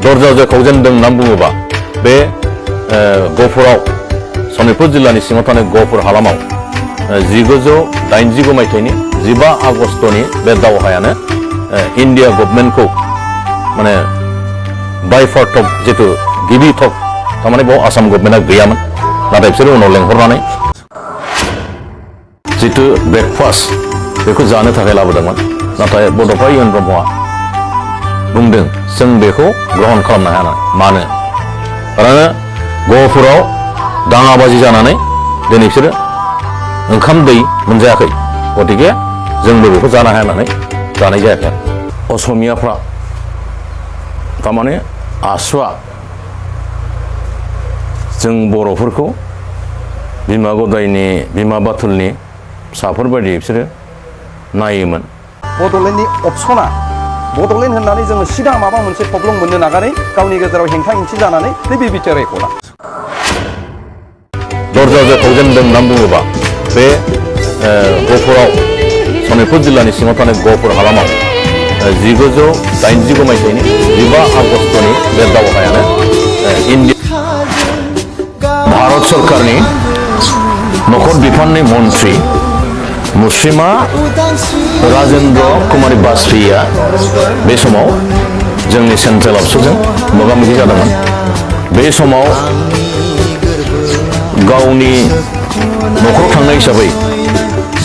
दरजाजों कौजेनदों होनना बुङोबा बे गहपुराव सनितपुर जिल्लानि सिङाव थानाय गहपुर हालामाव 1989 मायथाइनि 15 आगस्टनि बे दावहायानो इन्डिया गभर्नमेन्टखौ माने बायफार थक जितु गिबि थक थारमाने बेयाव आसाम गभर्नमेन्टआ गैयामोन नाथाय बिसोर उनाव लेंहरनानै जितु ब्रेकफास्ट बेखौ जानो थाखाय लाबोदोंमोन नाथाय बड'फा इउएन ब्रह्मआ बुंदों जों बेखौ ग्रहण खालामनो हाया मानो खारन गहपुराव दाङाबाजि जानानै दिनै बिसोरो ओंखाम दै मोनजायाखै गतिके जोंबो बेखौ जानो हाया होननानै जानाय जायाखै असमियाफ्रा थारमाने आसुआ जों बर'फोरखौ बिमा गदायनि बिमा बाथुलनि फिसाफोर बायदि बिसोरो नायोमोन बड'लेण्डनि अपसना बड'लेण्ड होननानै जोङो सिदा माबा मोनसे प्रब्लेम मोननो नागारै गावनि गेजेराव हेंथा हेंथि जानानै नैबे बिटिआर रेकर्डआ दरजाजों कौजेनदों होनना बुङोबा बे गहपुराव सनितपुर जिल्लानि सिङाव थानाय गहपुर हालामाव 1989 मायथाइनि 15 आगस्टनि बे दावहायानो भारत सरकारनि नखर बिफाननि मन्त्रि मुस्रिमा राजेन्द्र कुमारी बाजपेयीआ बे समाव जोंनि सेन्ट्रेल अफिसजों मोगा मोगि जादोंमोन बे समाव गावनि नखराव थांनाय हिसाबै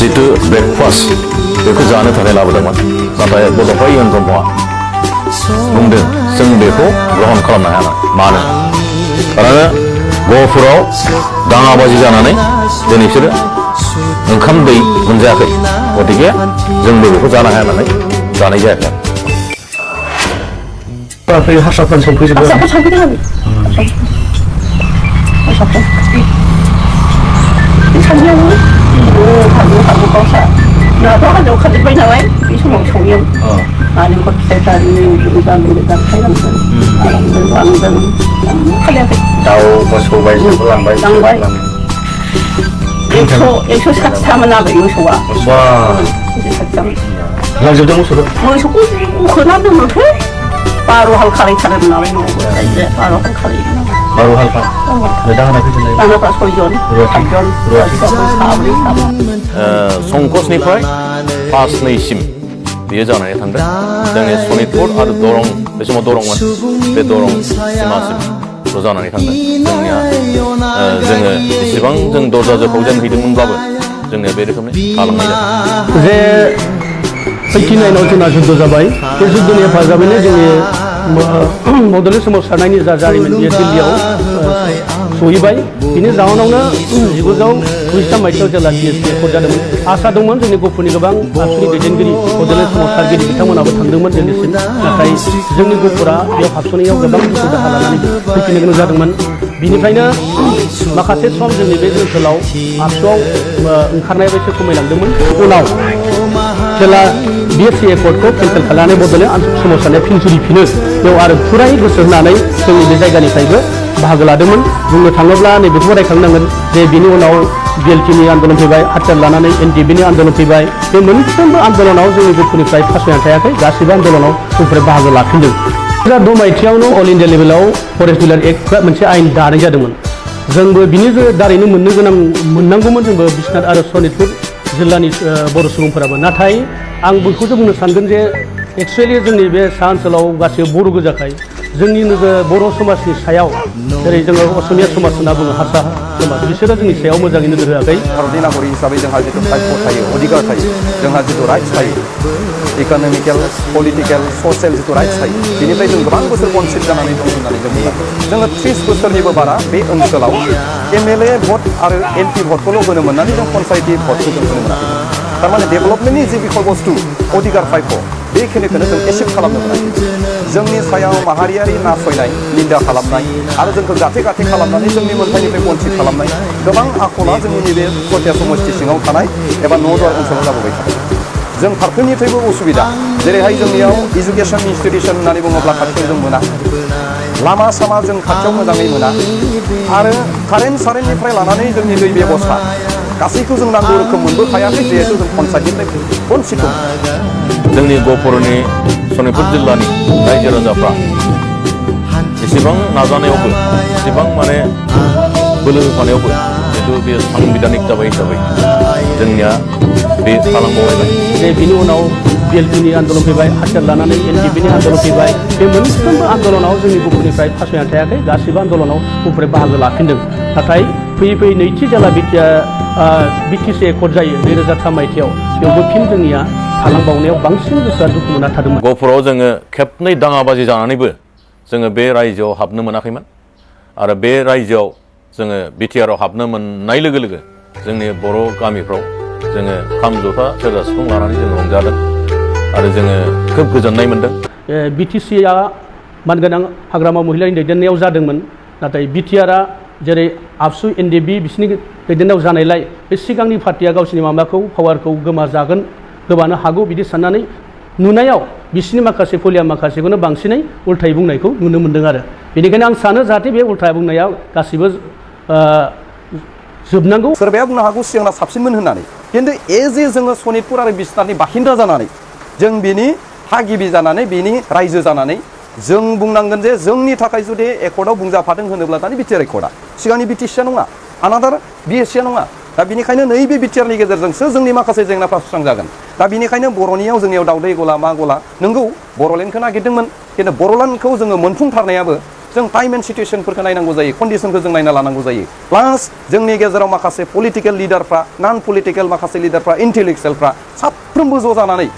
जितु ब्रेकफास्ट बेखौ जानो थाखाय लाबोदोंमोन नाथाय बड'फा इउएन ब्रह्मआ बुंदों जों बेखौ ग्रहण खालामनो हाया मानो खारन गहपुराव दाङाबाजि जानानै दिनै बिसोरो ओंखाम दै मोनजायाखै गतिके जोंबो बेखौ जानो हाया होननानै जानाय जायाखै हारसाफोर सफैजोबो हाजोआव खाजोब्बाय नालाय बे समाव सौयो नालेंखर फिथाइफ्रा खालियाखै दाउ मोसौ बायदिखौ लांबाय एकस' साथिथामोन आबै मोसौआ लांजोबदों मोसौखौ होना दोनोथो 12 हाल खालायथारोमोन नालाय न'आवबो 12 हाल खालायोमोन 12 हाल दाहोनाफ्रा 6 जन 8 जन साब्रै संकसनिफ्राय 5-2 बियो जानानै थांदों जोंनि सनितपुर आरो दरं बे समाव दरंमोन बे दरं सिमासिम जानानै थांदों जोंनिया जोङो जेसेबां जों दरजाजों कौजेन हैदोंमोनब्लाबो जोंनिया बे रोखोमनि थालांनाय जादों जे 89 जोंना जुद्ध जाबाय बे जुद्धनि हेफाजाबैनो जोंनि बड'लेण्ड सोमावसारनायनि जा जारिमिन बेयो दिल्लीयाव सहैबाय बिनि जाहोनावनो 1993 मायथाइयाव जेब्ला बिएसपि एकर्ड जादोंमोन आसा दंमोन जोंनि गहपुरनि गोबां आबसुनि दैदेनगिरि बड'लेण्ड सोमावसारगिरि बिथांमोनाबो थांदोंमन दिल्लीसिम नाथाय जोंनि गहपुरा बेयाव हाबस'नायाव गोबां दुखु दाहा लानानै फैफिननो गोनां जादोंमोन बिनिफ्रायनो माखासे सम जोंनि बे ओनसोलाव आबसुआव ओंखारनाया एसे खमायलांदोंमन उनाव जेला बिएसपि एकर्डखौ केन्सेल खालामनानै बड'लेण्ड सोमावसारनाया फिन जुरिफिनो बेयाव आरो फुरायै गोसो होनानै जोंनि बे जायगानिफ्रायबो बाहागो लादोंमोन बुंनो थाङोब्ला नैबेखौ रायखांनांगोन जे बिनि उनाव बिएलटिनि आन्दलन फैबाय हाथियार लानानै एनडिएफबिनि आन्दलन फैबाय बे मोनफ्रोमबो आन्दलनाव जोंनि गहपुरनिफ्राय फासयनानै थायाखै गासिबो आन्दलनाव जोंफोर बाहागो लाफिनदों 2002 मायथाइयावनो अल इन्डिया लेभेलाव फरेस्ट डिलार एक्टआ मोनसे आयेन दानाय जादोंमोन जोंबो बिनि दारैनो मोननांगौमोन जोंबो बिश्वनाथ आरो सनितपुर जिल्लानि बर' सुबुंफोराबो नाथाय आं बेखौसो बुंनो सानगोन जे एक्सुवेलि जोंनि बे सा ओनसोलाव गासैबो बर' गोजाखाय जोंनि बर' समाजनि सायाव जेरै जोङो असमिया समाज होनना बुङो हारसा समाज बिसोरो जोंनि सायाव मोजाङै नोजोर होआखै भारतनि नागरिक हिसाबै जोंहा जितु राइट थायो अधिकार थायो जोंहा जितु राइट्स थायो इक'नमिकेल पलिटिकेल ससियेल जितु राइट्स थायो बेनिफ्राय जों गोबां बोसोर कनसिड जानानै दं होननानै जों बुङो जोङो 30 बोसोरनिबो बारा बे ओनसोलाव एमएलए भट आरो एमपि भटखौल' होनो मोननानै जों पन्सायति भटखौ जों होनो मोनाखै थारमाने डेभेलपमेन्टनि जि बिखय बुस्थु अधिकार फाइभ बेखिनिखौनो जों एचिभ खालामनो मोनाखै जोंनि सायाव माहारियारि नासयनाय निन्दा खालामनाय आरो जोंखौ गाथे खालामनानै जोंनि मोनथायनिफ्राय बन्चित खालामनाय गोबां आखला जोंनि नैबे सथिया समष्टि सिङाव थानाय एबा न'दुवार ओनसोलाव जाबोबाय थादों जों फारफ्रोमनिफ्रायबो उसुबिदा जेरैहाय जोंनियाव इडुकेसन इन्स्टिटिउसन होननानै बुङोब्ला खाथियाव जों मोना लामा सामा जों खाथियाव मोजाङै मोना आरो कारेन्ट सारेन्टनिफ्राय लानानै जोंनि दै बेबस्था गासैखौ जों नांगौ रोखोम मोनबोखायाखै जिहेतु जों पन्सायतनिफ्राय बन्चित जोंनि गहपुरनि सनितपुर जिल्लानि रायजो राजाफ्रा जेसेबां नाजानायावबो एसेबां माने बोलो होफानायावबो जिहेतु बे सांबिधानिक जाबाय हिसाबै जोंनिया बे थालांबावलायबाय जे बिनि उनाव बिएलपिनि आन्दलन फैबाय हाथियार लानानै एनडिपिनि आन्दलन फैबाय बे मोनफ्रोमबो आन्दलनाव जोंनि गुफुरनिफ्राय फासयना थायाखै गासिबो आन्दलनाव गुफुरै बाहागो लाफिनदों नाथाय फैयै फैयै नैथि जेला बिटिसि एकर्ड जायो 2003 मायथाइयाव बेयावबो फिन जोंनिया थालांबावनायाव बांसिन गोसोआ दुखु मोनना थादोंमोन गहपुराव जोङो खेबनै दाङाबाजि जानानैबो जोङो बे रायजोआव हाबनो मोनाखैमोन आरो बे रायजोआव जोङो बिटिआरआव हाबनो मोननाय लोगो लोगो जोंनि बर' गामिफ्राव जोङो खाम जथा सेरजा सिफुं लानानै जों रंजादों आरो जोङो खोब गोजोननाय मोनदों बिटिसिआ मानगोनां हाग्रामा महिलानि दैदेननायाव जादोंमोन नाथाय बिटिआरआ जेरै आबसु एनडिबि बिसोरनि दैदेननायाव जानायलाय बे सिगांनि पार्टिया गावसोरनि माबाखौ पावारखौ गोमानो हागौ बिदि साननानै नुनायाव बिसोरनि माखासे फलिया माखासेखौनो बांसिनै उल्थायै बुंनायखौ नुनो मोन्दों आरो बेनिखायनो आं सानो जाहाथे बे उल्था बुंनाया गासिबो जोबनांगौ सोरबाया बुंनो हागौ सिगांना साबसिनमोन होननानै खिन्थु एज ए जोङो सनितपुर आरो बिसनाथनि बाखिन्दा जानानै जों बिनि थागिबि जानानै बिनि रायजो जानानै जों बुंनांगोन जे जोंनि थाखाय जुदि एकर्डआव बुंजाफादों होनोब्ला दानि बिटिआर एकर्डआ सिगांनि बिटिसिआ नङा आनादार बिएससिआ नङा दा बिनिखायनो नैबे बिटिआरनि गेजेरजोंसो जोंनि माखासे जेंनाफ्रा सुस्रांजागोन दा बिनिखायनो बर'नियाव जोंनियाव दावदै गला मा गला नंगौ बर'लेण्डखौ नागिरदोंमोन खिन्थु बर'लेण्डखौ जोङो मोनफुंथारनायाबो जों टाइम एन्ड सिटुएसनफोरखौ नायनांगौ जायो कन्डिसनखौ जों नायना लानांगौ जायो प्लास जोंनि गेजेराव माखासे पलिटिकेल लिडारफ्रा नन पलिटिकेल माखासे लिडारफ्रा इन्टेलेक्सुयेलफ्रा साफ्रोमबो ज' जानानै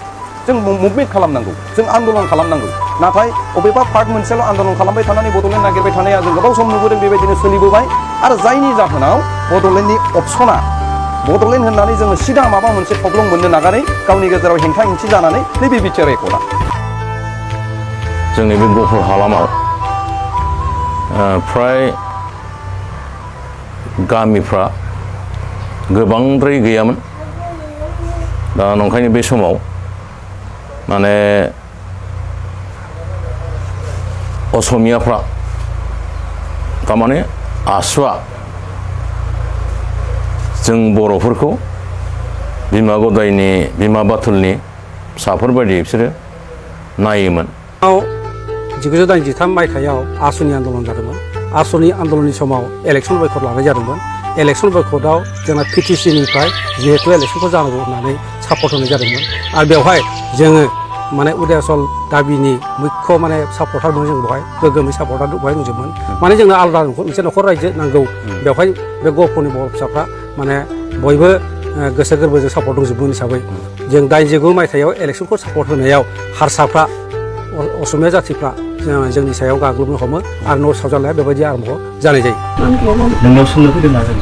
जों मुभमेन्ट खालामनांगौ जों आन्दलन खालामनांगौ नाथाय अबेबा पार्ट मोनसेल' आन्दलन खालामबाय थानानै बड'लेण्ड नागिरबाय थानाया जों गोबाव सम नुबोदों बेबायदिनो सोलिबोबाय आरो जायनि जाहोनाव बड'लेण्डनि अपसना बड'लेण्ड होननानै जोङो सिदा माबा मोनसे थब्लं मोननो नागारै गावनि गेजेराव हेंथा हेंथि जानानै नैबे बिटिआर एकर्डआ जोंनि बे गहपुर हालामाव फ्राय गामिफ्रा गोबांद्राय गैयामोन दा नंखायनो बे समाव माने असमियाफ्रा थारमाने आसुआ जों बर'फोरखौ बिमा गदायनि बिमा बाथुलनि फिसाफोर बायदि बिसोरो नायोमोन 1993 मायथाइयाव आसुनि आन्दलन जादोंमोन आसुनि आन्दलननि समाव इलेक्सन बयकट लानाय जादोंमोन इलेक्सन बयकटआव जोंना पिटिसिनिफ्राय जिहेतु इलेक्सनखौ जानांगौ होननानै सापर्ट होनाय जादोंमोन आरो बेवहाय जोङो माने उदयाचल दाबिनि मुख्य माने सापर्टारमोन जों बेवहाय गोग्गोमै सापर्टार बेवहाय दंजोबमोन माने जोंनो आलादा मोनसे न'खर रायजो नांगौ बेवहाय बे गहपुरनि बर' फिसाफ्रा माने बयबो गोसो गोरबोजों सापर्ट दंजोबोमोन हिसाबै जों 89 मायथाइयाव इलेक्सनखौ सापर्ट होनायाव हारसाफ्रा असमिया जाथिफ्रा जोंनि सायाव गाग्लोबनो हमो आरो नर्थ साउथ जानाया बेबायदि आरम्भ जानाय जायो नोंनाव सोंनो फैदों ना जों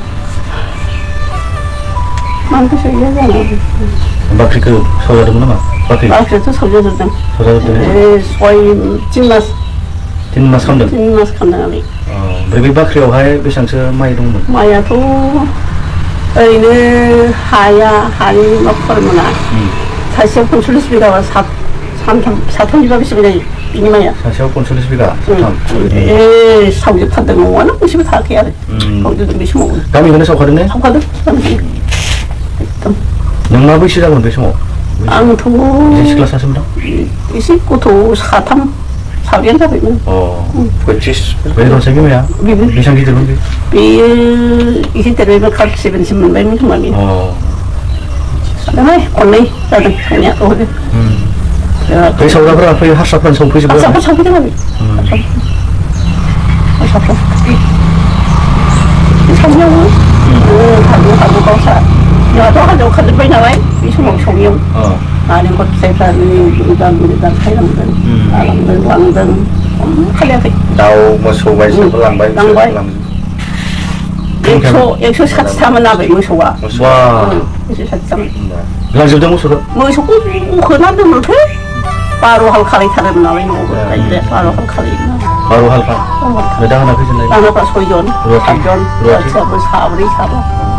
बाख्रिखौ सावजादोंमोन नामा बाख्रियाथ' सावजाजोबदों 3 मास खालामदों खालामनानै ओमफ्राय बे बाख्रियावहाय बेसेबांसो माइ दंमोन माइयाथ' ओरैनो हानि माबाफोर मोना सासेयाव 45 बिगाबा साथाम बिगा बेसेबां जायो बिनि माइया सासेयाव 45 बिगा सावजोबथारदों न'आनो गंसेबो थायाखै आरो सावजोबदों बे समाव गामिखौनो सावखादों ने सावखादों नों मा बैसो जागोन बे समाव आंथ' सिख्ला सासेमोन एसे गथ' साथाम साब्रैयानो जाबायमोन 25 बे रनसाय बिमाया बेसेबां गिदिरमोन बेयो एसे देरबायमोन क्लास 7सिम मोनबायमोन खोमा बेयो खननै जादों सावनाया होदों बे सावग्राफोरा फैयो हारसाफ्रानो सावफैजोबो हारसाफ्रा सावफैदों आरो हारसाफ्रा सावनायावबो हागौ गावसा जोंहाथ' हाजोआव खारजोब्बाय नालाय बे समाव सावनायाव नारेंखल फिथाइफ्रा मोजां थायलांदों लांदों खालियाखै दाउ मोसौ बायदिसिनाखौ लांबाय 160थामोन आबै मोसौआ 160थामोन लांजोबदों मोसौखौ होना दोनोथो 12 हाल खालायथारोमोन नालाय न'आवबो 12 हाल खालायोमोन 12 हालखा दाहोना खैजोन लायो दाहोनाफ्रा 6 जन 7 जन रुवाथियाबो 3 4